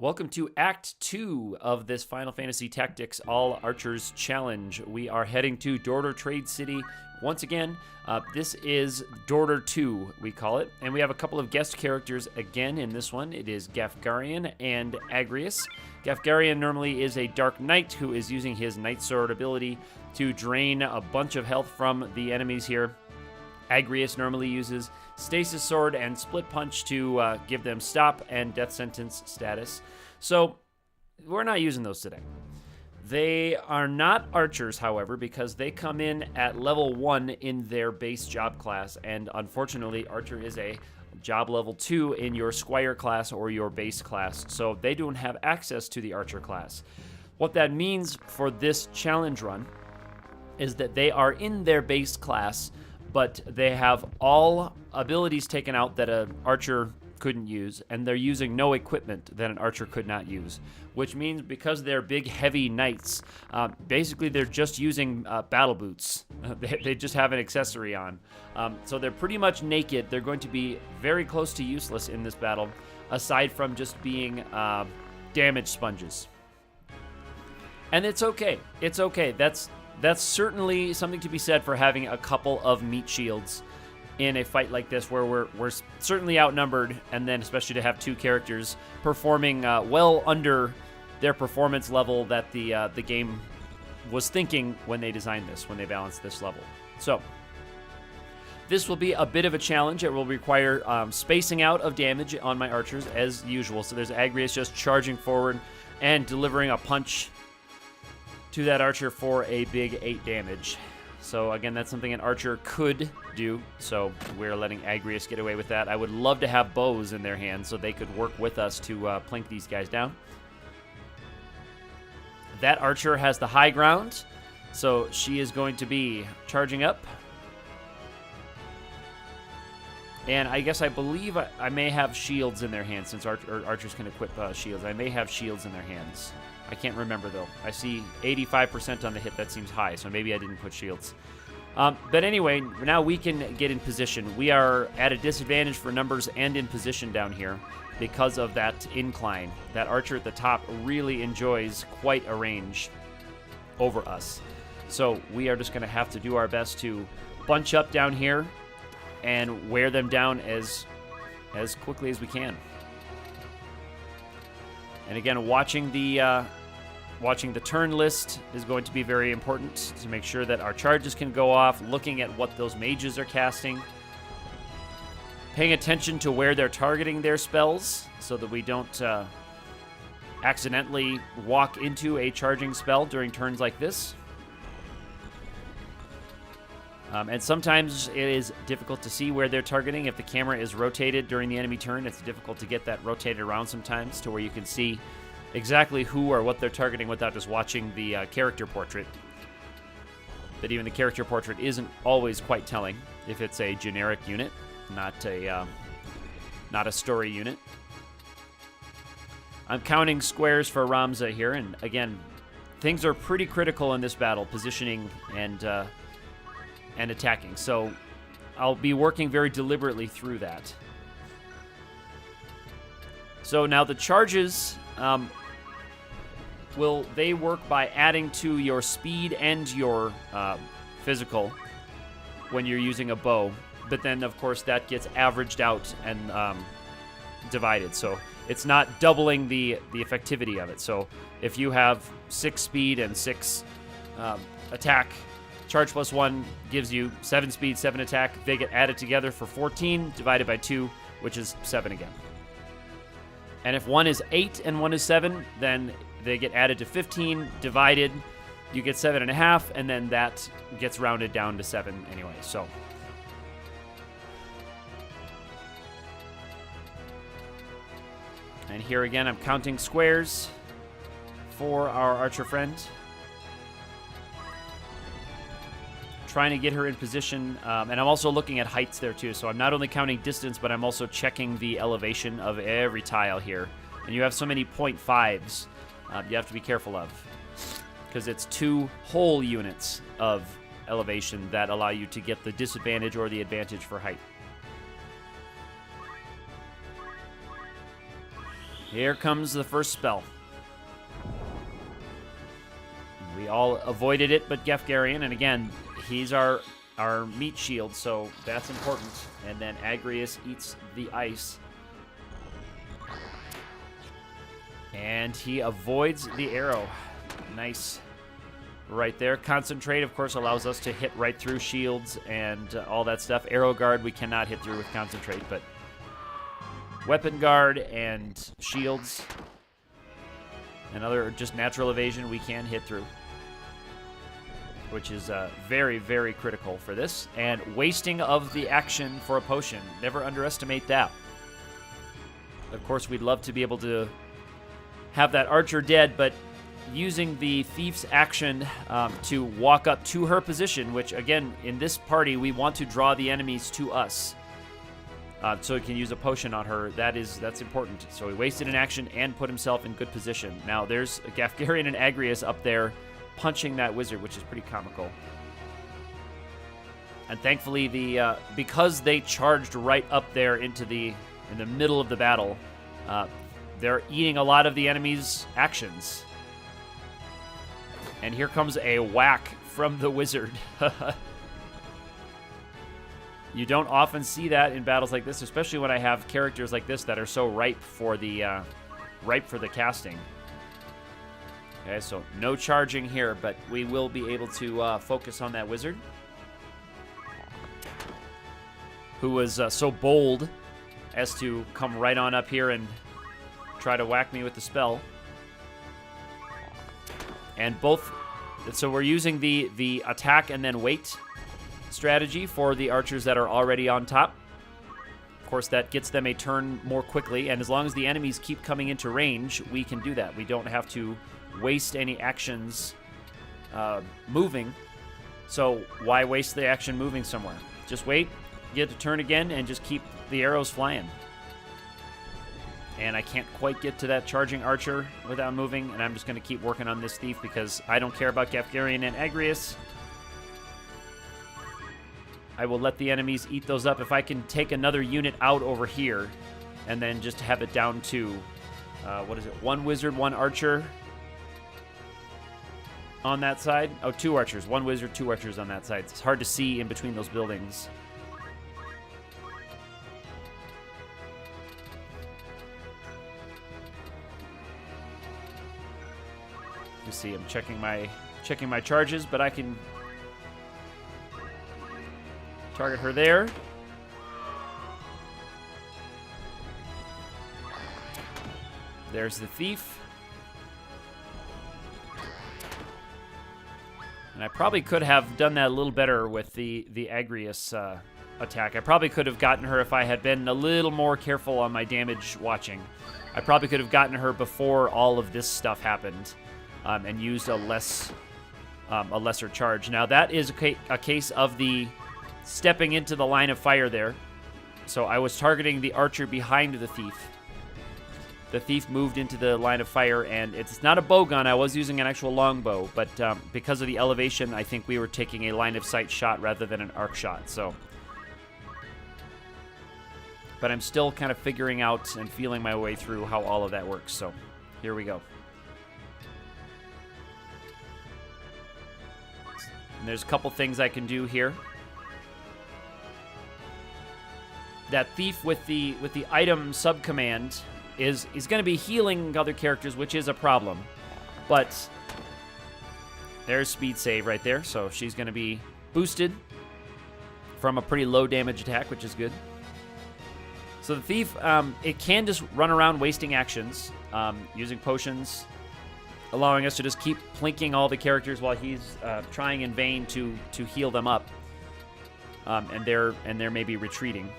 Welcome to Act 2 of this Final Fantasy Tactics All Archers Challenge. We are heading to Dorter Trade City once again. This is Dorter 2, we call it, and we have a couple of guest characters again in this one. It is Gafgarian and Agrias. Gafgarian normally is a Dark Knight who is using his Night Sword ability to drain a bunch of health from the enemies here. Agrias normally uses Stasis Sword and Split Punch to give them stop and death sentence status. So we're not using those today. They are not archers, however, because they come in at level 1 in their base job class, and unfortunately, archer is a job level 2 in your squire class or your base class, so they don't have access to the archer class. What that means for this challenge run is that they are in their base class, but they have all abilities taken out that an archer couldn't use, and they're using no equipment that an archer could not use, which means because they're big, heavy knights, basically they're just using battle boots. They just have an accessory on. So they're pretty much naked. They're going to be very close to useless in this battle, aside from just being damage sponges. And it's okay. It's okay. That's certainly something to be said for having a couple of meat shields in a fight like this, where we're certainly outnumbered, and then especially to have two characters performing well under their performance level that the game was thinking when they designed this, when they balanced this level. So this will be a bit of a challenge. It will require spacing out of damage on my archers as usual. So there's Agrias just charging forward and delivering a punch to that archer for a big 8 damage. So again, that's something an archer could do, so we're letting Agrias get away with that. I would love to have bows in their hands so they could work with us to plink these guys down. That archer has the high ground, so she is going to be charging up. And I believe I may have shields in their hands, since archers can equip shields. I may have shields in their hands. I can't remember, though. I see 85% on the hit. That seems high, so maybe I didn't put shields. But anyway, now we can get in position. We are at a disadvantage for numbers and in position down here because of that incline. That archer at the top really enjoys quite a range over us. So we are just going to have to do our best to bunch up down here and wear them down as quickly as we can. And again, watching the turn list is going to be very important to make sure that our charges can go off, looking at what those mages are casting, paying attention to where they're targeting their spells so that we don't accidentally walk into a charging spell during turns like this. And sometimes it is difficult to see where they're targeting. If the camera is rotated during the enemy turn, it's difficult to get that rotated around sometimes to where you can see exactly who or what they're targeting without just watching the character portrait. But even the character portrait isn't always quite telling if it's a generic unit, not a story unit. I'm counting squares for Ramza here, and again, things are pretty critical in this battle, positioning and attacking. So I'll be working very deliberately through that. So now the charges, they work by adding to your speed and your physical when you're using a bow. But then, of course, that gets averaged out and divided. So it's not doubling the effectivity of it. So if you have 6 speed and 6 attack, charge plus 1 gives you 7 speed, 7 attack. They get added together for 14, divided by 2, which is 7 again. And if one is 8 and one is 7, then they get added to 15, divided, you get 7.5, and then that gets rounded down to 7 anyway. So and here again, I'm counting squares for our archer friend, trying to get her in position, and I'm also looking at heights there too, so I'm not only counting distance, but I'm also checking the elevation of every tile here. And you have so many 0.5s you have to be careful of, because it's 2 whole units of elevation that allow you to get the disadvantage or the advantage for height. Here comes the first spell. We all avoided it but Gefgarian, and again, he's our meat shield, so that's important. And then Agrius eats the ice. And he avoids the arrow. Nice. Right there. Concentrate, of course, allows us to hit right through shields and all that stuff. Arrow guard we cannot hit through with concentrate, but weapon guard and shields and other just natural evasion we can hit through, which is very, very critical for this. And wasting of the action for a potion. Never underestimate that. Of course, we'd love to be able to have that archer dead, but using the thief's action to walk up to her position, which, again, in this party, we want to draw the enemies to us. So he can use a potion on her. That's important. So he wasted an action and put himself in good position. Now, there's Gefgarian and Agrius up there punching that wizard, which is pretty comical. And thankfully, because they charged right up there in the middle of the battle, they're eating a lot of the enemy's actions. And here comes a whack from the wizard. You don't often see that in battles like this, especially when I have characters like this that are so ripe for the casting. Okay, so no charging here, but we will be able to focus on that wizard, who was so bold as to come right on up here and try to whack me with the spell. And so we're using the attack and then wait strategy for the archers that are already on top. Of course, that gets them a turn more quickly, and as long as the enemies keep coming into range, we can do that. We don't have to waste any actions moving. So why waste the action moving somewhere? Just wait, get the turn again, and just keep the arrows flying. And I can't quite get to that charging archer without moving, and I'm just going to keep working on this thief because I don't care about Gefgarian and Agrius. I will let the enemies eat those up. If I can take another unit out over here and then just have it down to, one wizard, one archer on that side. Oh, two archers. One wizard, two archers on that side. It's hard to see in between those buildings. You see, I'm checking my charges, but I can target her there. There's the thief. And I probably could have done that a little better with the Agrius attack. I probably could have gotten her if I had been a little more careful on my damage watching. I probably could have gotten her before all of this stuff happened. And used a lesser charge. Now that is a case of the stepping into the line of fire there. So I was targeting the archer behind the thief. The thief moved into the line of fire, and it's not a bow gun. I was using an actual longbow, but because of the elevation, I think we were taking a line of sight shot rather than an arc shot. So, but I'm still kind of figuring out and feeling my way through how all of that works. So here we go. And there's a couple things I can do here. That thief with the item subcommand is going to be healing other characters, which is a problem. But there's speed save right there, so she's going to be boosted from a pretty low damage attack, which is good. So the thief, it can just run around wasting actions, using potions, allowing us to just keep plinking all the characters while he's trying in vain to heal them up, and they're maybe retreating.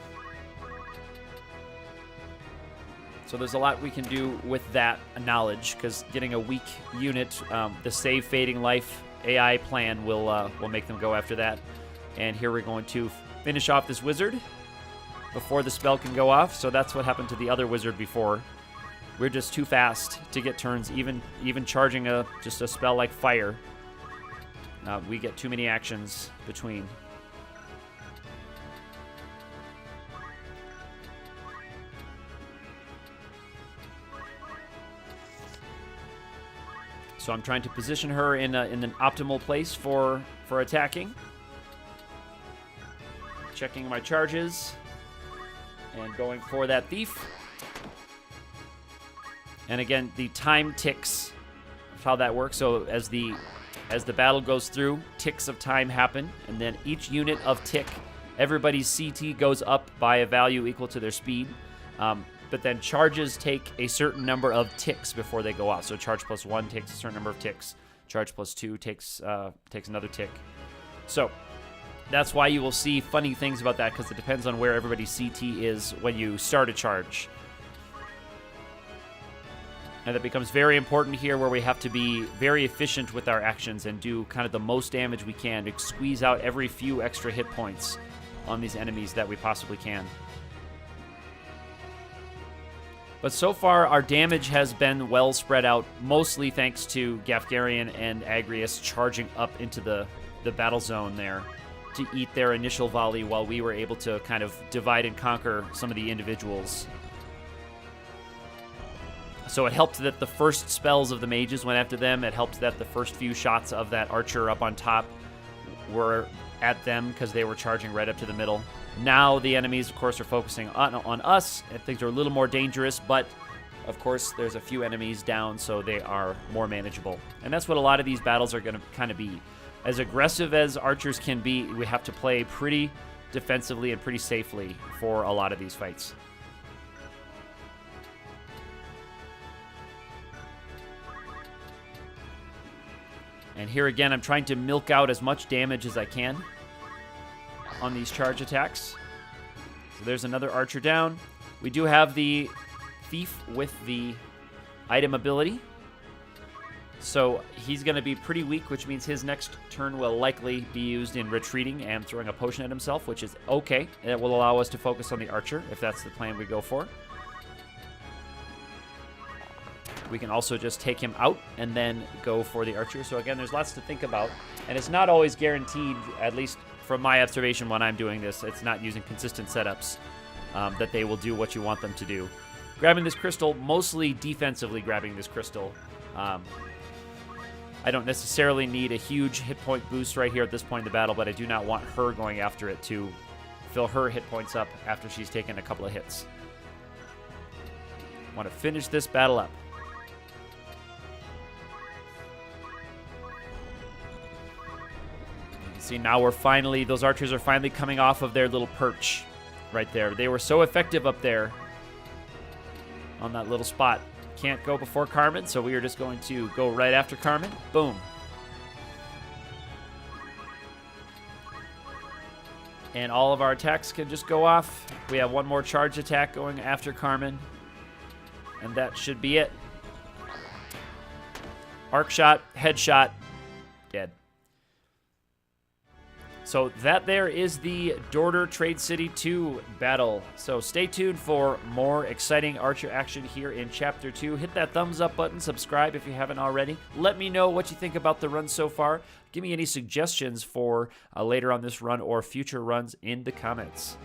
So there's a lot we can do with that knowledge, because getting a weak unit, the save fading life AI plan will make them go after that. And here we're going to finish off this wizard before the spell can go off. So that's what happened to the other wizard before. We're just too fast to get turns, even charging just a spell like fire. We get too many actions between. So I'm trying to position her in an optimal place for attacking. Checking my charges and going for that thief. And again, the time ticks, how that works. So as the battle goes through, ticks of time happen, and then each unit of tick, everybody's CT goes up by a value equal to their speed. But then charges take a certain number of ticks before they go off. So charge plus 1 takes a certain number of ticks. Charge plus 2 takes another tick. So that's why you will see funny things about that, because it depends on where everybody's CT is when you start a charge. And that becomes very important here, where we have to be very efficient with our actions and do kind of the most damage we can to squeeze out every few extra hit points on these enemies that we possibly can. But so far, our damage has been well spread out, mostly thanks to Gafgarian and Agrius charging up into the battle zone there to eat their initial volley, while we were able to kind of divide and conquer some of the individuals. So it helped that the first spells of the mages went after them. It helped that the first few shots of that archer up on top were at them because they were charging right up to the middle. Now the enemies, of course, are focusing on us, and things are a little more dangerous, but of course there's a few enemies down, so they are more manageable. And that's what a lot of these battles are going to kind of be. As aggressive as archers can be, we have to play pretty defensively and pretty safely for a lot of these fights. And here again, I'm trying to milk out as much damage as I can on these charge attacks. So there's another archer down. We do have the thief with the item ability. So he's going to be pretty weak, which means his next turn will likely be used in retreating and throwing a potion at himself, which is okay. It will allow us to focus on the archer if that's the plan we go for. We can also just take him out and then go for the archer. So again, there's lots to think about. And it's not always guaranteed, at least from my observation when I'm doing this, it's not using consistent setups that they will do what you want them to do. Grabbing this crystal, mostly defensively grabbing this crystal. I don't necessarily need a huge hit point boost right here at this point in the battle, but I do not want her going after it to fill her hit points up after she's taken a couple of hits. I want to finish this battle up. See, now those archers are finally coming off of their little perch right there. They were so effective up there on that little spot. Can't go before Carmen, so we are just going to go right after Carmen. Boom. And all of our attacks can just go off. We have one more charge attack going after Carmen. And that should be it. Arc shot, headshot, dead. So that there is the Dorter Trade City 2 battle. So stay tuned for more exciting Archer action here in Chapter 2. Hit that thumbs up button, subscribe if you haven't already. Let me know what you think about the run so far. Give me any suggestions for later on this run or future runs in the comments.